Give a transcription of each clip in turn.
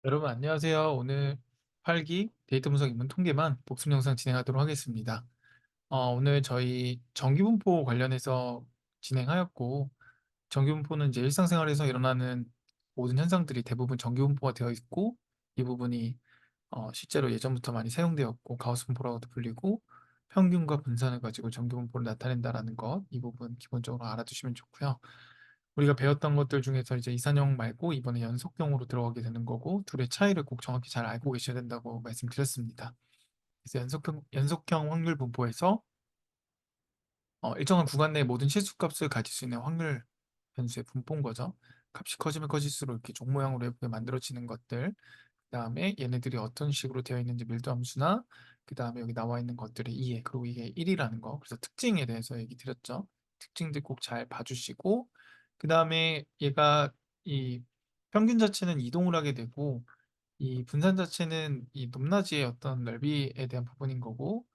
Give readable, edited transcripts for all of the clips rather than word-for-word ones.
여러분 안녕하세요. 오늘 8기 데이터 분석 입문 통계만 복습 영상 진행하도록 하겠습니다. 오늘 저희 정기분포 관련해서 진행하였고, 정기분포는 이제 일상생활에서 일어나는 모든 현상들이 대부분 정기분포가 되어 있고, 이 부분이 실제로 예전부터 많이 사용되었고 가우스 분포라고도 불리고, 평균과 분산을 가지고 정기분포를 나타낸다라는 것, 이 부분 기본적으로 알아두시면 좋고요. 우리가 배웠던 것들 중에서 이제 이산형 말고 이번에 연속형으로 들어가게 되는 거고, 둘의 차이를 꼭 정확히 잘 알고 계셔야 된다고 말씀드렸습니다. 그래서 연속형 확률 분포에서 일정한 구간 내 모든 실수값을 가질 수 있는 확률 변수의 분포인 거죠. 값이 커지면 커질수록 이렇게 종 모양으로 예쁘게 만들어지는 것들, 그다음에 얘네들이 어떤 식으로 되어 있는지 밀도 함수나, 그다음에 여기 나와 있는 것들의 이해, 그리고 이게 1이라는 거, 그래서 특징에 대해서 얘기 드렸죠. 특징들 꼭 잘 봐주시고, 그다음에 얘가 이 평균 자체는 이동을 하게 되고, 이 분산 자체는 이 높낮이의 어떤 넓이에 대한 부분인 거고,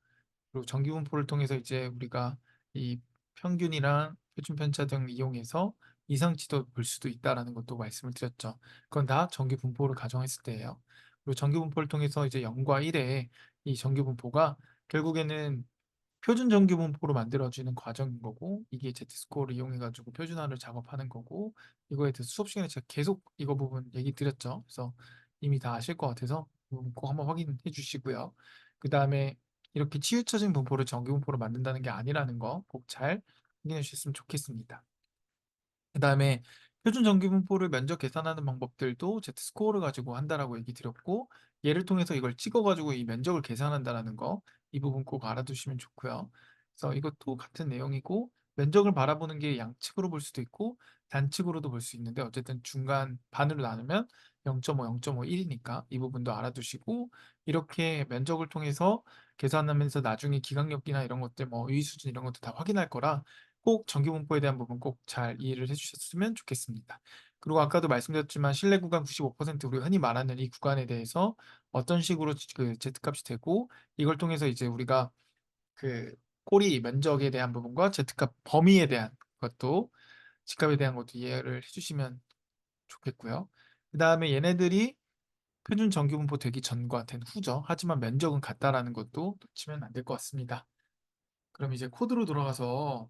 그리고 전기분포를 통해서 이제 우리가 이 평균이랑 표준 편차 등 이용해서 이상치도 볼 수도 있다라는 것도 말씀을 드렸죠. 그건 다 전기분포를 가정했을 때예요. 그리고 전기분포를 통해서 이제 0과 1의 이 전기분포가 결국에는 표준 전기분포로 만들어지는 과정인 거고, 이게 Z스코어를 이용해 가지고 표준화를 작업하는 거고, 이거에 대해서 수업 시간에 제가 계속 이거 부분 얘기 드렸죠. 그래서 이미 다 아실 것 같아서 이 부분 꼭 한번 확인해 주시고요. 그 다음에 이렇게 치우쳐진 분포를 전기분포로 만든다는 게 아니라는 거 꼭 잘 확인해 주셨으면 좋겠습니다. 그 다음에 표준 전기분포를 면적 계산하는 방법들도 Z스코어를 가지고 한다라고 얘기 드렸고, 얘를 통해서 이걸 찍어가지고 이 면적을 계산한다라는 거, 이 부분 꼭 알아두시면 좋고요. 그래서 이것도 같은 내용이고, 면적을 바라보는 게 양측으로 볼 수도 있고 단측으로도 볼 수 있는데, 어쨌든 중간 반으로 나누면 0.5, 0.5, 1이니까 이 부분도 알아두시고, 이렇게 면적을 통해서 계산하면서 나중에 기강력이나 이런 것들, 뭐 유의 수준 이런 것도 다 확인할 거라 꼭 전기분포에 대한 부분 꼭 잘 이해를 해주셨으면 좋겠습니다. 그리고 아까도 말씀드렸지만 실내 구간 95% 우리가 흔히 말하는 이 구간에 대해서 어떤 식으로 그 Z값이 되고, 이걸 통해서 이제 우리가 그 꼬리 면적에 대한 부분과 Z값 범위에 대한 것도, G값에 대한 것도 이해를 해주시면 좋겠고요. 그 다음에 얘네들이 표준 전기분포 되기 전과 된 후죠. 하지만 면적은 같다라는 것도 놓치면 안 될 것 같습니다. 그럼 이제 코드로 돌아가서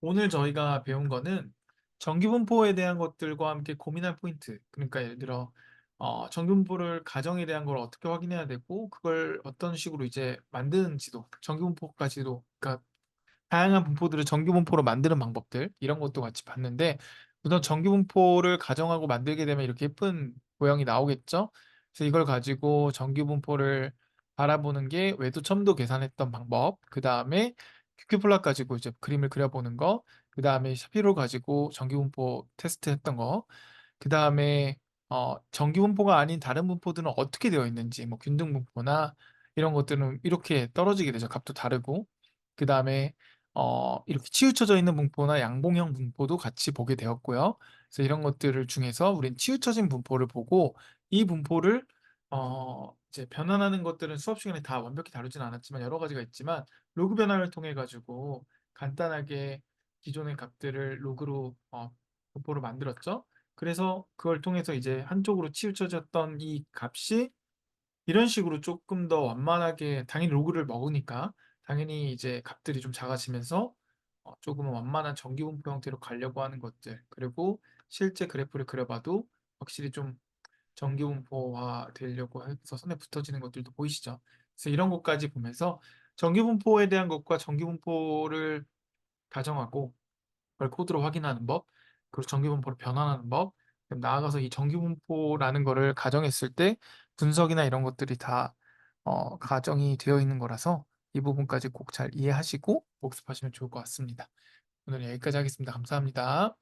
오늘 저희가 배운 거는 전기분포에 대한 것들과 함께 고민할 포인트. 그러니까 예를 들어 전기분포를 가정에 대한 걸 어떻게 확인해야 되고, 그걸 어떤 식으로 이제 만드는지도, 전기분포까지도, 그러니까 다양한 분포들을 전기분포로 만드는 방법들, 이런 것도 같이 봤는데, 우선 전기분포를 가정하고 만들게 되면 이렇게 예쁜 모양이 나오겠죠. 그래서 이걸 가지고 전기분포를 바라보는 게 외도 첨도 계산했던 방법, 그 다음에 큐큐플라 가지고 이제 그림을 그려보는 거, 그 다음에 샤피로 가지고 전기분포 테스트했던 거, 그 다음에 전기분포가 아닌 다른 분포들은 어떻게 되어 있는지, 뭐 균등분포나 이런 것들은 이렇게 떨어지게 되죠. 값도 다르고. 그 다음에 이렇게 치우쳐져 있는 분포나 양봉형 분포도 같이 보게 되었고요. 그래서 이런 것들을 중에서 우린 치우쳐진 분포를 보고, 이 분포를 이제 변환하는 것들은 수업 시간에 다 완벽히 다루진 않았지만 여러 가지가 있지만, 로그 변환을 통해 가지고 간단하게 기존의 값들을 로그로 분포를 만들었죠. 그래서 그걸 통해서 이제 한쪽으로 치우쳐졌던 이 값이 이런 식으로 조금 더 완만하게, 당연히 로그를 먹으니까 당연히 이제 값들이 좀 작아지면서 조금은 완만한 전기분포 형태로 가려고 하는 것들, 그리고 실제 그래프를 그려봐도 확실히 좀 전기분포화 되려고 해서 선에 붙어지는 것들도 보이시죠? 그래서 이런 것까지 보면서 전기분포에 대한 것과 전기분포를 가정하고 그걸 코드로 확인하는 법, 그리고 전기분포를 변환하는 법, 그럼 나아가서 이 전기분포라는 거를 가정했을 때 분석이나 이런 것들이 다 가정이 되어 있는 거라서 이 부분까지 꼭 잘 이해하시고 복습하시면 좋을 것 같습니다. 오늘 여기까지 하겠습니다. 감사합니다.